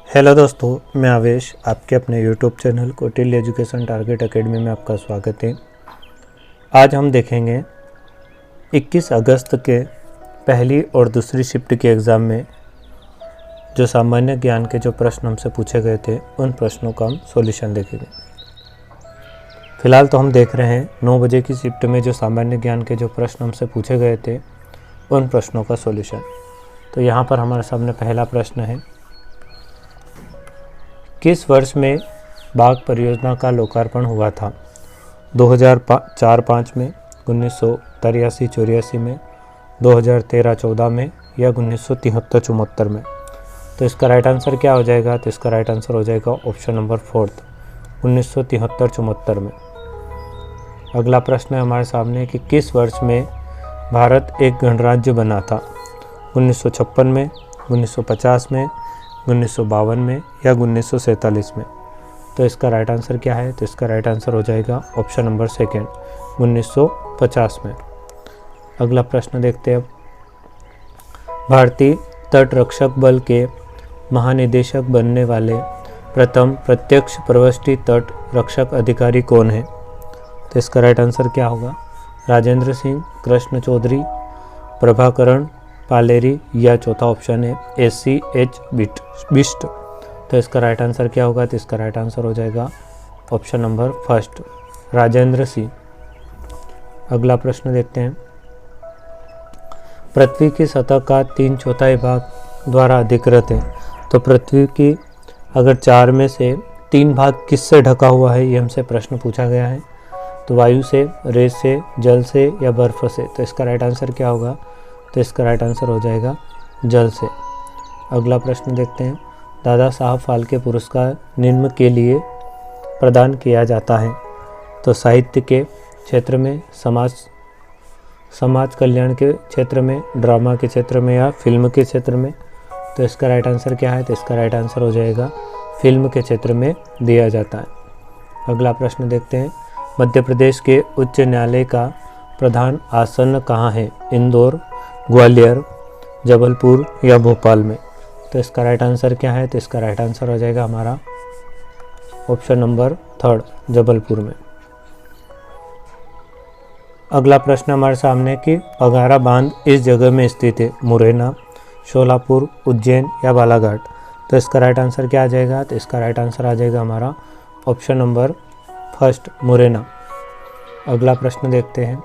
Hello दोस्तों, मैं आवेश आपके अपने YouTube channel Kautilya education target academy में आपका स्वागत है। आज हम देखेंगे 21 अगस्त के पहली और दूसरी शिफ्ट के एग्ज़ाम में जो सामान्य ज्ञान के जो प्रश्न हमसे पूछे गए थे उन प्रश्नों का हम सॉल्यूशन देखेंगे। फ़िलहाल तो हम देख रहे हैं 9 बजे की शिफ्ट में जो सामान्य ज्ञान के जो प्रश्न हमसे पूछे गए थे उन प्रश्नों का सॉल्यूशन। तो यहाँ पर हमारे सामने पहला प्रश्न है, किस वर्ष में बाघ परियोजना का लोकार्पण हुआ था? 2004-05 में, 1983-84 में, 2013-14 में या 1973-74 में? तो इसका राइट आंसर क्या हो जाएगा? तो इसका राइट आंसर हो जाएगा ऑप्शन नंबर 4, 1973-74 में। अगला प्रश्न है हमारे सामने कि किस वर्ष में भारत एक गणराज्य बना था? 1956 में, 1950 में, 1952 में या 1947 में? तो इसका राइट आंसर क्या है? तो इसका राइट आंसर हो जाएगा ऑप्शन नंबर 2, 1950 में। अगला प्रश्न देखते हैं। भारतीय तट रक्षक बल के महानिदेशक बनने वाले प्रथम प्रत्यक्ष प्रविष्टि तट रक्षक अधिकारी कौन है? तो इसका राइट आंसर क्या होगा? राजेंद्र सिंह, कृष्ण चौधरी, प्रभाकरण पालेरी या चौथा ऑप्शन है SCH बिष्ट। तो इसका राइट आंसर क्या होगा? तो इसका राइट आंसर हो जाएगा ऑप्शन नंबर 1, राजेंद्र सिंह। अगला प्रश्न देखते हैं। पृथ्वी की सतह का 3/4 भाग द्वारा अधिकृत है, तो पृथ्वी की अगर 4 में से 3 भाग किससे ढका हुआ है, ये हमसे प्रश्न पूछा गया है। तो वायु से, रेत से, जल से या बर्फ से? तो इसका राइट आंसर क्या होगा? तो इसका राइट आंसर हो जाएगा जल से। अगला प्रश्न देखते हैं। दादा साहब फाल्के पुरस्कार निम्न के लिए प्रदान किया जाता है, तो साहित्य के क्षेत्र में, समाज कल्याण के क्षेत्र में, ड्रामा के क्षेत्र में या फिल्म के क्षेत्र में? तो इसका राइट आंसर क्या है? तो इसका राइट आंसर हो जाएगा फिल्म के क्षेत्र में दिया जाता है। अगला प्रश्न देखते हैं। मध्य प्रदेश के उच्च न्यायालय का प्रधान आसन कहाँ है? इंदौर, ग्वालियर, जबलपुर या भोपाल में? तो इसका राइट आंसर क्या है? तो इसका राइट आंसर हो जाएगा हमारा ऑप्शन नंबर 3, जबलपुर में। अगला प्रश्न हमारे सामने कि पगारा बांध इस जगह में स्थित है? मुरैना, शोलापुर, उज्जैन या बालाघाट? तो इसका राइट आंसर क्या आ जाएगा? तो इसका राइट आंसर आ जाएगा हमारा ऑप्शन नंबर 1, मुरैना। अगला प्रश्न देखते हैं।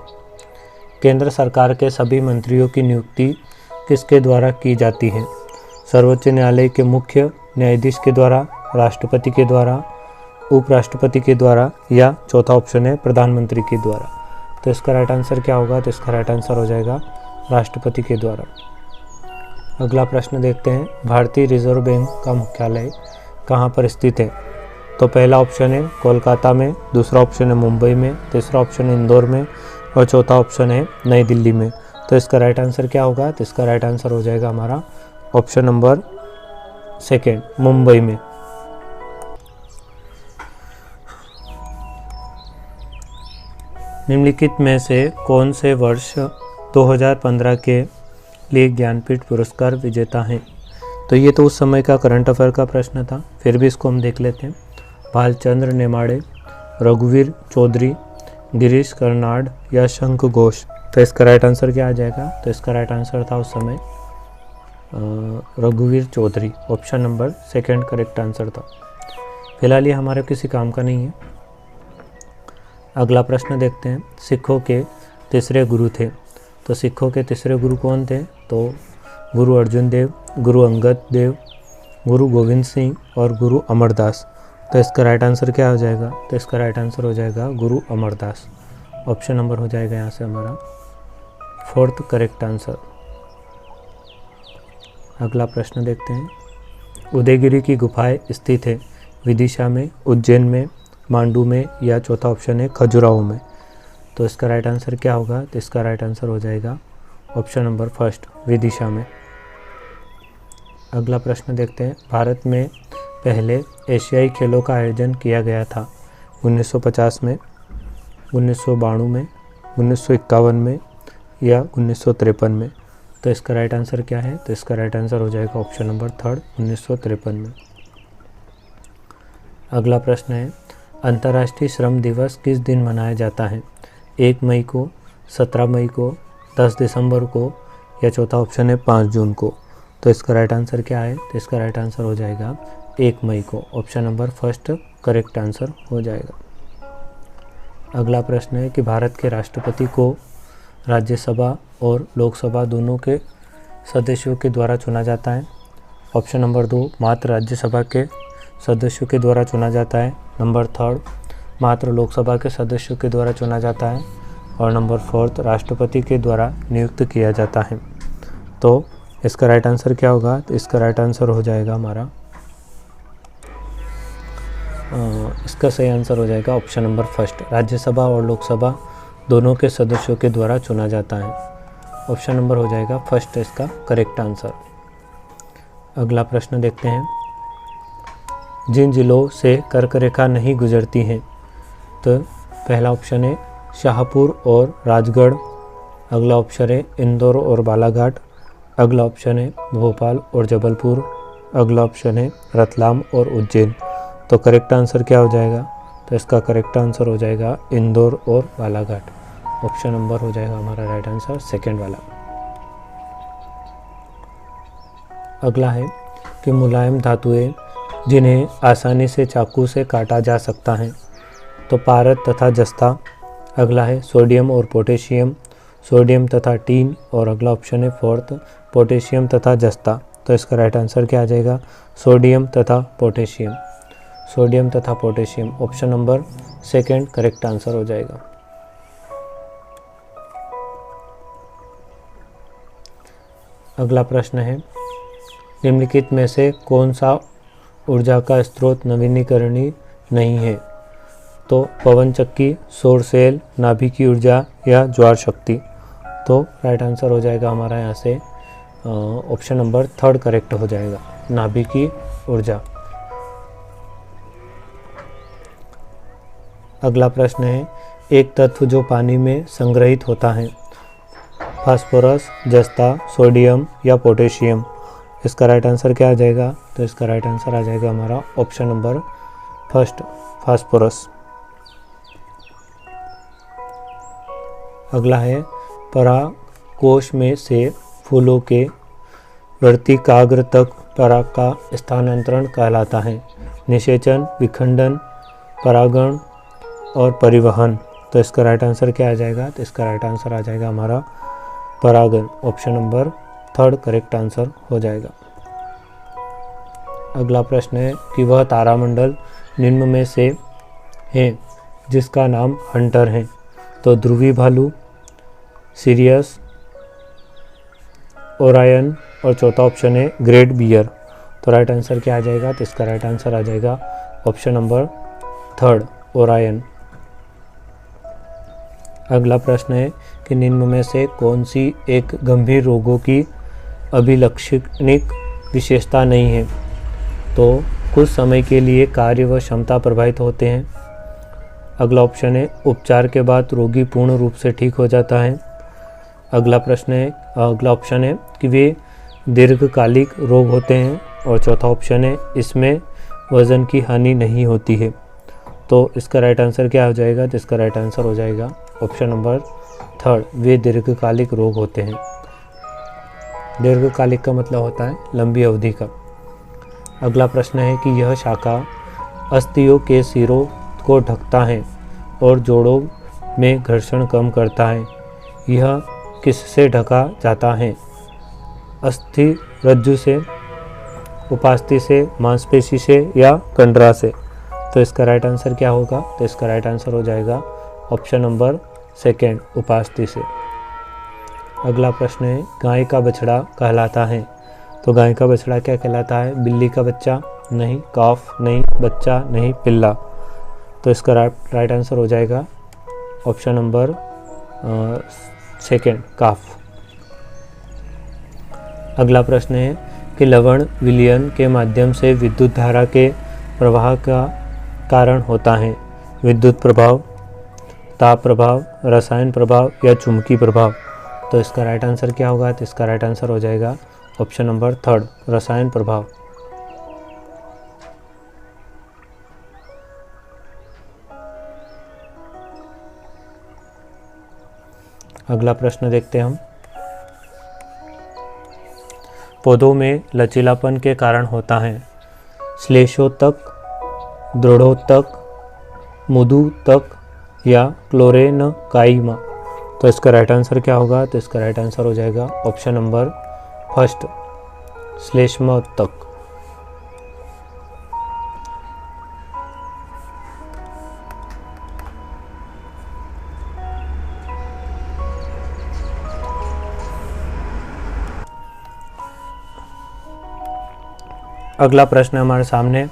केंद्र सरकार के सभी मंत्रियों की नियुक्ति किसके द्वारा की जाती है? सर्वोच्च न्यायालय के मुख्य न्यायाधीश के द्वारा, राष्ट्रपति के द्वारा, उपराष्ट्रपति के द्वारा या चौथा ऑप्शन है प्रधानमंत्री के द्वारा? तो इसका राइट आंसर क्या होगा? तो इसका राइट आंसर हो जाएगा राष्ट्रपति के द्वारा। अगला प्रश्न देखते हैं। भारतीय रिजर्व बैंक का मुख्यालय कहाँ पर स्थित है? तो पहला ऑप्शन है कोलकाता में, दूसरा ऑप्शन है मुंबई में, तीसरा ऑप्शन है इंदौर में और चौथा ऑप्शन है नई दिल्ली में। तो इसका राइट आंसर क्या होगा? तो इसका राइट आंसर हो जाएगा हमारा ऑप्शन नंबर 2, मुंबई में। निम्नलिखित में से कौन से वर्ष 2015 के लिए ज्ञानपीठ पुरस्कार विजेता हैं? तो ये तो उस समय का करंट अफेयर का प्रश्न था, फिर भी इसको हम देख लेते हैं। भालचंद्र नेमाड़े, रघुवीर चौधरी, गिरीश कर्नाड या शंख घोष? तो इसका राइट आंसर क्या आ जाएगा? तो इसका राइट आंसर था उस समय रघुवीर Chaudhary. Option number 2 correct answer था। फिलहाल ये हमारे किसी काम का नहीं है। अगला प्रश्न देखते हैं। सिखों के तीसरे गुरु थे, तो सिखों के तीसरे गुरु कौन थे? तो गुरु अर्जुन देव, गुरु अंगद देव, गुरु गोविंद सिंह और गुरु अमरदास? तो इसका राइट आंसर क्या हो जाएगा? तो इसका राइट आंसर हो जाएगा गुरु अमरदास। ऑप्शन नंबर हो जाएगा यहाँ से हमारा 4th करेक्ट आंसर। अगला प्रश्न देखते हैं। उदयगिरी की गुफाएं स्थित है विदिशा में, उज्जैन में, मांडू में या चौथा ऑप्शन है खजुराहो में? तो इसका राइट आंसर क्या होगा? तो इसका राइट आंसर हो जाएगा ऑप्शन नंबर 1, विदिशा में। अगला प्रश्न देखते हैं। भारत में पहले एशियाई खेलों का आयोजन किया गया था 1950 में, 1992 में, 1951 में या 1953 में? तो इसका राइट आंसर क्या है? तो इसका राइट आंसर हो जाएगा ऑप्शन नंबर 3, 1953 में। अगला प्रश्न है, अंतर्राष्ट्रीय श्रम दिवस किस दिन मनाया जाता है? 1 मई को, 17 मई को, 10 दिसंबर को, या चौथा ऑप्शन है 5 जून को। तो इसका राइट आंसर क्या है? तो इसका राइट आंसर हो जाएगा 1 मई को। Option number first correct answer हो जाएगा। अगला प्रश्न है कि भारत के राष्ट्रपति को राज्यसभा और लोकसभा दोनों के सदस्यों के द्वारा चुना जाता है। ऑप्शन नंबर 2 मात्र राज्यसभा के सदस्यों के द्वारा चुना जाता है। नंबर 3 मात्र लोकसभा के सदस्यों के द्वारा चुना जाता है। और नंबर 4 राष्ट्रपति के द्वारा नियुक्त किया जाता है। तो इसका राइट आंसर क्या होगा? तो इसका राइट आंसर हो जाएगा हमारा इसका सही आंसर हो जाएगा ऑप्शन नंबर फर्स्ट, राज्यसभा और लोकसभा दोनों के सदस्यों के द्वारा चुना जाता है। ऑप्शन नंबर हो जाएगा फर्स्ट इसका करेक्ट आंसर। अगला प्रश्न देखते हैं, जिन जिलों से कर्क रेखा नहीं गुजरती हैं, तो पहला ऑप्शन है शाहपुर और राजगढ़, अगला ऑप्शन है इंदौर और बालाघाट, अगला ऑप्शन है भोपाल और जबलपुर, अगला ऑप्शन है रतलाम और उज्जैन। तो करेक्ट आंसर क्या हो जाएगा? तो इसका करेक्ट आंसर हो जाएगा इंदौर और बालाघाट। ऑप्शन नंबर हो जाएगा हमारा राइट आंसर सेकंड वाला। अगला है कि मुलायम धातुएं जिन्हें आसानी से चाकू से काटा जा सकता है, तो पारद तथा जस्ता, अगला है सोडियम और पोटेशियम, सोडियम तथा टीन, और अगला ऑप्शन है फोर्थ पोटेशियम तथा जस्ता। तो इसका राइट आंसर क्या आ जाएगा? सोडियम तथा पोटेशियम, सोडियम तथा potassium. Option number second correct answer हो जाएगा। अगला प्रश्न है, निम्नलिखित में से कौन सा ऊर्जा का स्रोत नवीनीकरणीय नहीं है? तो पवन चक्की, सौर सेल, नाभिकीय ऊर्जा या ज्वार शक्ति। तो राइट आंसर हो जाएगा हमारा यहाँ से ऑप्शन नंबर थर्ड करेक्ट हो जाएगा, नाभिकीय ऊर्जा। अगला प्रश्न है, एक तत्व जो पानी में संग्रहित होता है, फास्फोरस, जस्ता, सोडियम या पोटेशियम। इसका राइट आंसर क्या आ जाएगा? तो इसका राइट आंसर आ जाएगा हमारा ऑप्शन नंबर फर्स्ट फास्फोरस। अगला है, परागकोश में से फूलों के वर्तिकाग्र तक पराग का स्थानांतरण कहलाता है। निषेचन, विखंडन, परागण और परिवहन। तो इसका राइट आंसर क्या आ जाएगा? तो इसका राइट आंसर आ जाएगा हमारा परागण। Option number third correct answer हो जाएगा। अगला प्रश्न है कि वह तारामंडल निम्न में से है जिसका नाम हंटर है, तो ध्रुवी भालू, सिरियस, ओरायन, और चौथा ऑप्शन है ग्रेट बियर। तो राइट आंसर क्या आ जाएगा? तो इसका राइट आंसर आ जाएगा ऑप्शन नंबर थर्ड ओरायन। अगला प्रश्न है कि निम्न में से कौन सी एक गंभीर रोगों की अभिलक्षणिक विशेषता नहीं है? तो कुछ समय के लिए कार्य व क्षमता प्रभावित होते हैं। अगला ऑप्शन है उपचार के बाद रोगी पूर्ण रूप से ठीक हो जाता है। अगला ऑप्शन है कि वे दीर्घकालिक रोग होते हैं। और चौथा ऑप्शन है इसमें वजन की हानि नहीं होती है। तो इसका राइट आंसर क्या हो जाएगा? तो इसका राइट आंसर हो जाएगा ऑप्शन नंबर थर्ड, वे दीर्घकालिक रोग होते हैं। दीर्घकालिक का मतलब होता है लंबी अवधि का। अगला प्रश्न है कि यह शाखा अस्थियों के सिरों को ढकता है और जोड़ों में घर्षण कम करता है। यह किससे ढका जाता है? अस्थि रज्जु से, उपास्थि से, मांसपेशी से या कंडरा से। तो इसका राइट आंसर क्या होगा? तो इसका राइट आंसर हो जाएगा ऑप्शन नंबर सेकेंड, उपास्थि से। अगला प्रश्न है, गाय का बछड़ा कहलाता है, तो गाय का बछड़ा क्या कहलाता है? बिल्ली का बच्चा नहीं, काफ नहीं, बच्चा नहीं, पिल्ला। तो इसका राइट आंसर हो जाएगा ऑप्शन नंबर सेकेंड, काफ। अगला प्रश्न है कि लवण विलयन के माध्यम से विद्युत धारा के प्रवाह का कारण होता है। विद्युत प्रभाव, ताप प्रभाव, रसायन प्रभाव या चुंबकीय प्रभाव। तो इसका राइट आंसर क्या होगा? तो इसका राइट आंसर हो जाएगा ऑप्शन नंबर थर्ड, रसायन प्रभाव। अगला प्रश्न देखते हैं हम। पौधों में लचीलापन के कारण होता है श्लेषोत्तक, दृढ़ोत्तक, मृदुत्तक या क्लोरेनकाइमा। तो इसका राइट आंसर क्या होगा? तो इसका राइट आंसर हो जाएगा ऑप्शन नंबर फर्स्ट, श्लेष्मोत्तक। अगला प्रश्न हमारे सामने,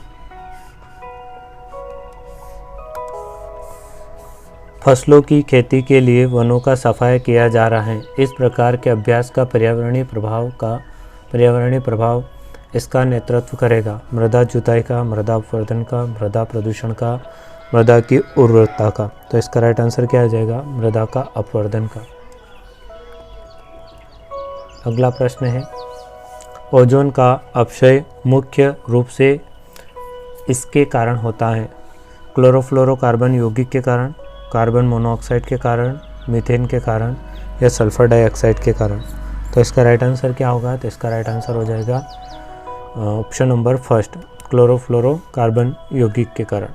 फसलों की खेती के लिए वनों का सफाया किया जा रहा है। इस प्रकार के अभ्यास का पर्यावरणीय प्रभाव इसका नेतृत्व करेगा। मृदा जुताई का, मृदा अपवर्धन का, मृदा प्रदूषण का, मृदा की उर्वरता का। तो इसका राइट आंसर क्या आ जाएगा? मृदा का अपवर्धन का। अगला प्रश्न है, ओजोन का अपक्षय मुख्य रूप से इसके कारण होता है क्लोरोफ्लोरोकार्बन यौगिक के कारण, कार्बन मोनोऑक्साइड के कारण, मीथेन के कारण या सल्फर डाइऑक्साइड के कारण। तो इसका राइट आंसर क्या होगा? तो इसका राइट आंसर हो जाएगा ऑप्शन नंबर फर्स्ट, क्लोरोफ्लोरोकार्बन यौगिक के कारण।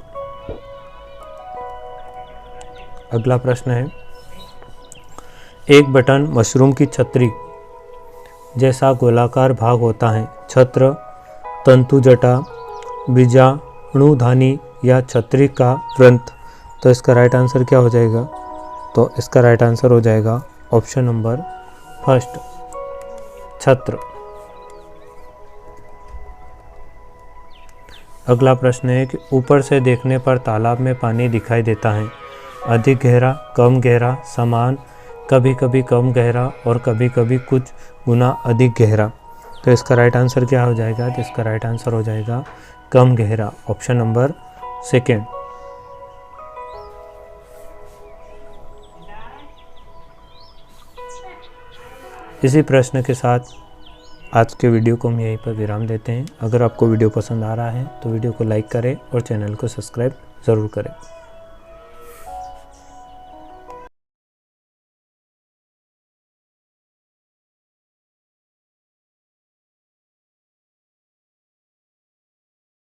अगला प्रश्न है, एक बटन मशरूम की छतरी जैसा गोलाकार भाग होता है। छत्र, तंतुजटा, बीजाणुधानी या छतरी का वृंत। तो इसका राइट आंसर क्या हो जाएगा? तो इसका राइट आंसर हो जाएगा ऑप्शन नंबर फर्स्ट, छत्र। अगला प्रश्न है कि ऊपर से देखने पर तालाब में पानी दिखाई देता है। अधिक गहरा, कम गहरा, समान, कभी कभी कम गहरा और कभी कभी कुछ गुना अधिक गहरा। तो इसका राइट आंसर क्या हो जाएगा? तो इसका राइट आंसर हो जाएगा कम गहरा, ऑप्शन नंबर सेकेंड। इसी प्रश्न के साथ आज के वीडियो को हम यहीं पर विराम देते हैं। अगर आपको वीडियो पसंद आ रहा है तो वीडियो को लाइक करें और चैनल को सब्सक्राइब ज़रूर करें।